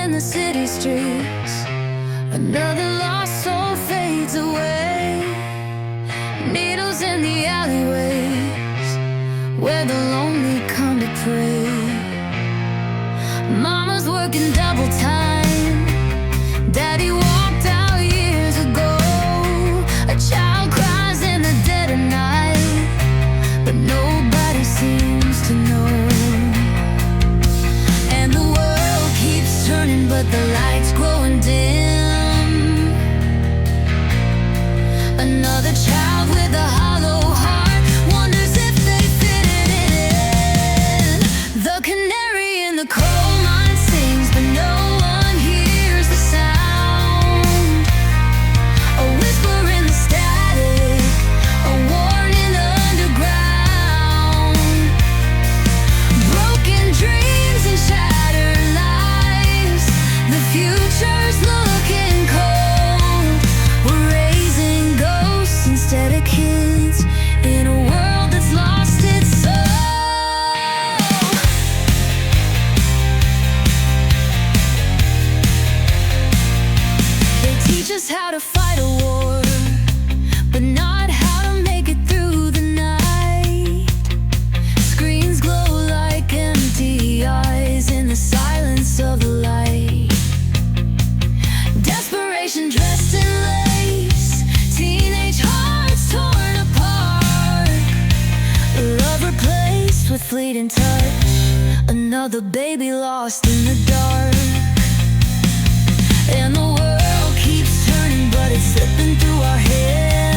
in the city streets. Another lost soul fades away. Needles in the alleyways, where the lonely come to pray. Mama's working double time. Daddy walked out years ago. A child cries in the dead of night, but nobody seems to know. And the world keeps turning, but the lights growing dim. Another child with a hollow heart wonders if they fit it in. The canary in the coal mine sings, but no one hears the sound. A whisper in the static, a warning underground. Broken dreams and shattered lives, the future's looking cold. We're raising ghosts instead of kids, in a world that's lost its soul. They teach us how to fight a war, but not how to make it through the night. Screens glow like empty eyes in the silence of the light. Desperation dressed in lace, teenage hearts torn apart. Love replaced with fleeting touch, another baby lost in the dark. And the world keeps turning, but it's slipping through our hands.